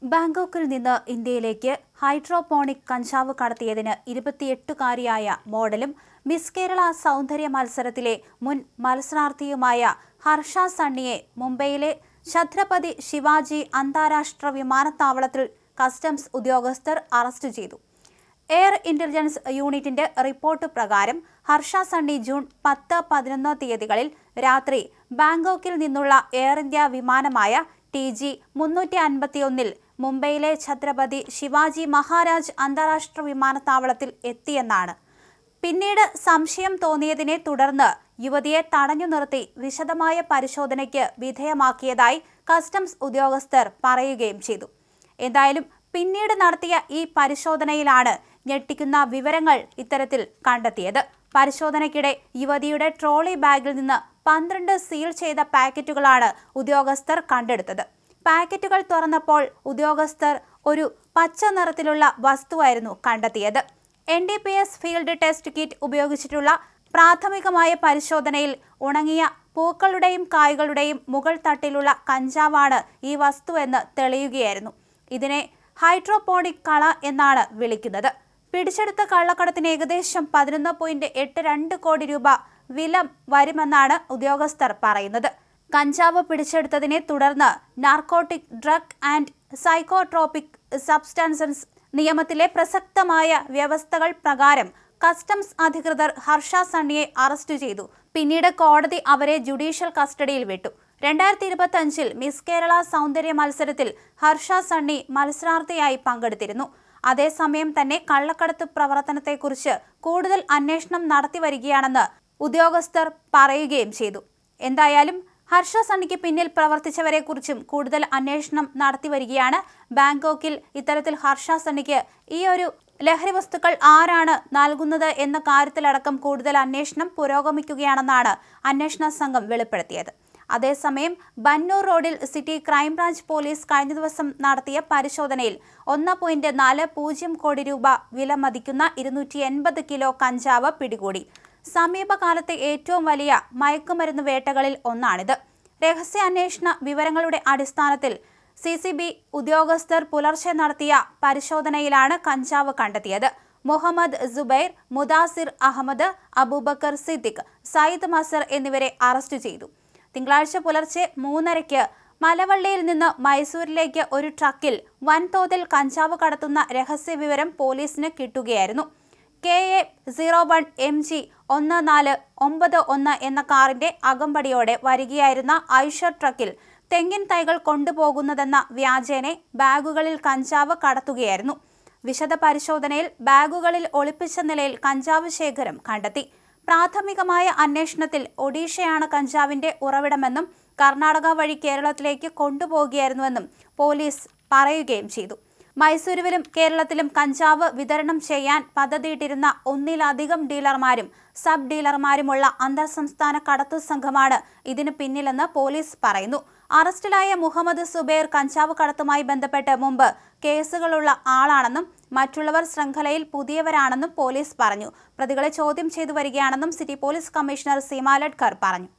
ബാങ്കോക്കിൽ നിന്ന് ഇന്ത്യയിലേക്ക് ഹൈഡ്രോപോണിക് കഞ്ചാവ് കടത്തിയതിന് 28-കാരിയായ മോഡലും മിസ് കേരള സൗന്ദര്യ മത്സരത്തിലെ മുൻ മത്സരാർത്ഥിയുമായ ഹർഷ സണ്ണിയെ മുംബൈയിലെ ഛത്രപതി ശിവാജി അന്താരാഷ്ട്ര വിമാനത്താവളത്തിൽ കസ്റ്റംസ് ഉദ്യോഗസ്ഥർ അറസ്റ്റ് ചെയ്തു. എയർ ഇന്റലിജൻസ് യൂണിറ്റിന്റെ റിപ്പോർട്ട് പ്രകാരം ഹർഷ സണ്ണി ജൂൺ 10-11 തീയതികളിൽ രാത്രി ബാങ്കോക്കിൽ നിന്നുള്ള എയർ ഇന്ത്യ വിമാനമായ TG-351 മുംബൈയിലെ ഛത്രപതി ശിവാജി മഹാരാജ് അന്താരാഷ്ട്ര വിമാനത്താവളത്തിൽ എത്തിയെന്നാണ്. പിന്നീട് സംശയം തോന്നിയതിനെ തുടർന്ന് യുവതിയെ തടഞ്ഞു നിർത്തി വിശദമായ പരിശോധനയ്ക്ക് വിധേയമാക്കിയതായി കസ്റ്റംസ് ഉദ്യോഗസ്ഥർ പറയുകയും ചെയ്തു. എന്തായാലും പിന്നീട് നടത്തിയ ഈ പരിശോധനയിലാണ് ഞെട്ടിക്കുന്ന വിവരങ്ങൾ ഇത്തരത്തിൽ കണ്ടെത്തിയത്. പരിശോധനയ്ക്കിടെ യുവതിയുടെ ട്രോളി ബാഗിൽ നിന്ന് 12 സീൽ ചെയ്ത പാക്കറ്റുകളാണ് ഉദ്യോഗസ്ഥർ കണ്ടെടുത്തത്. പാക്കറ്റുകൾ തുറന്നപ്പോൾ ഉദ്യോഗസ്ഥർ ഒരു പച്ച നിറത്തിലുള്ള വസ്തുവായിരുന്നു കണ്ടെത്തിയത്. NDPS ഫീൽഡ് ടെസ്റ്റ് കിറ്റ് ഉപയോഗിച്ചിട്ടുള്ള പ്രാഥമികമായ പരിശോധനയിൽ ഉണങ്ങിയ പൂക്കളുടെയും കായ്കളുടെയും മുകൾ തട്ടിലുള്ള കഞ്ചാവാണ് ഈ വസ്തുവെന്ന് തെളിയുകയായിരുന്നു. ഇതിനെ ഹൈഡ്രോപോണിക് കള എന്നാണ് വിളിക്കുന്നത്. പിടിച്ചെടുത്ത കള്ളക്കടത്തിന് ഏകദേശം 11.82 കോടി രൂപ വില വരുമെന്നാണ് ഉദ്യോഗസ്ഥർ പറയുന്നത്. കഞ്ചാവ് പിടിച്ചെടുത്തതിനെ തുടർന്ന് narcotic drug and psychotropic substances നിയമത്തിലെ പ്രസക്തമായ വ്യവസ്ഥകൾ പ്രകാരം കസ്റ്റംസ് അധികൃതർ ഹർഷ സണ്ണിയെ അറസ്റ്റ് ചെയ്തു. പിന്നീട് കോടതി അവരെ ജുഡീഷ്യൽ കസ്റ്റഡിയിൽ വിട്ടു. 2025-ൽ മിസ് കേരള സൗന്ദര്യ മത്സരത്തിൽ ഹർഷ സണ്ണി മത്സരാർത്ഥിയായി പങ്കെടുത്തിരുന്നു. അതേസമയം തന്നെ കള്ളക്കടത്ത് പ്രവർത്തനത്തെക്കുറിച്ച് കൂടുതൽ അന്വേഷണം നടത്തിവരികയാണെന്ന് ഉദ്യോഗസ്ഥർ പറയുകയും ചെയ്തു. എന്തായാലും ഹർഷ സണ്ണിക്ക് പിന്നിൽ പ്രവർത്തിച്ചവരെക്കുറിച്ചും കൂടുതൽ അന്വേഷണം നടത്തിവരികയാണ്. ബാങ്കോക്കിൽ ഇത്തരത്തിൽ ഹർഷ സണ്ണിക്ക് ഈ ഒരു ലഹരി വസ്തുക്കൾ ആരാണ് നൽകുന്നത് എന്ന കാര്യത്തിലടക്കം കൂടുതൽ അന്വേഷണം പുരോഗമിക്കുകയാണെന്നാണ് അന്വേഷണ സംഘം വെളിപ്പെടുത്തിയത്. അതേസമയം ബന്നൂർ റോഡിൽ സിറ്റി ക്രൈംബ്രാഞ്ച് പോലീസ് കഴിഞ്ഞ ദിവസം നടത്തിയ പരിശോധനയിൽ 1.40 കോടി രൂപ വില മതിക്കുന്ന 280 കിലോ കഞ്ചാവ് പിടികൂടി. സമീപകാലത്തെ ഏറ്റവും വലിയ മയക്കുമരുന്ന് വേട്ടകളിൽ ഒന്നാണിത്. രഹസ്യാന്വേഷണ വിവരങ്ങളുടെ അടിസ്ഥാനത്തിൽ CCB ഉദ്യോഗസ്ഥർ പുലർച്ചെ നടത്തിയ പരിശോധനയിലാണ് കഞ്ചാവ് കണ്ടെത്തിയത്. മുഹമ്മദ് സുബൈർ, മുദാസിർ അഹമ്മദ്, അബൂബക്കർ സിദ്ദിഖ്, സയ്യിദ് മസർ എന്നിവരെ അറസ്റ്റ് ചെയ്തു. തിങ്കളാഴ്ച പുലർച്ചെ 3:30 മലവള്ളിയിൽ നിന്ന് മൈസൂരിലേക്ക് ഒരു ട്രക്കിൽ വൻതോതിൽ കഞ്ചാവ് കടത്തുന്ന രഹസ്യ വിവരം പോലീസിന് കിട്ടുകയായിരുന്നു. KA-01 MG 1491 എന്ന കാറിന്റെ അകമ്പടിയോടെ വരികയായിരുന്ന ഐഷർ ട്രക്കിൽ തെങ്ങിൻ തൈകൾ കൊണ്ടുപോകുന്നതെന്ന വ്യാജേനെ ബാഗുകളിൽ കഞ്ചാവ് കടത്തുകയായിരുന്നു. വിശദ പരിശോധനയിൽ ബാഗുകളിൽ ഒളിപ്പിച്ച നിലയിൽ കഞ്ചാവ് ശേഖരം കണ്ടെത്തി. പ്രാഥമികമായ അന്വേഷണത്തിൽ ഒഡീഷയാണ് കഞ്ചാവിന്റെ ഉറവിടമെന്നും കർണാടക വഴി കേരളത്തിലേക്ക് കൊണ്ടുപോകുകയായിരുന്നുവെന്നും പോലീസ് പറയുകയും ചെയ്തു. മൈസൂരുവിലും കേരളത്തിലും കഞ്ചാവ് വിതരണം ചെയ്യാൻ പദ്ധതിയിട്ടിരുന്ന 1-ലധികം ഡീലർമാരും സബ് ഡീലർമാരുമുള്ള അന്തർ സംസ്ഥാന കടത്തു സംഘമാണ് ഇതിന് പിന്നിലെന്ന് പോലീസ് പറയുന്നു. അറസ്റ്റിലായ മുഹമ്മദ് സുബൈർ കഞ്ചാവ് കടത്തുമായി ബന്ധപ്പെട്ട് മുമ്പ് കേസുകളുള്ള ആളാണെന്നും മറ്റുള്ളവർ ശൃംഖലയിൽ പുതിയവരാണെന്നും പോലീസ് പറഞ്ഞു. പ്രതികളെ ചോദ്യം ചെയ്തു വരികയാണെന്നും സിറ്റി പോലീസ് കമ്മീഷണർ സീമ ലഡ്കർ പറഞ്ഞു.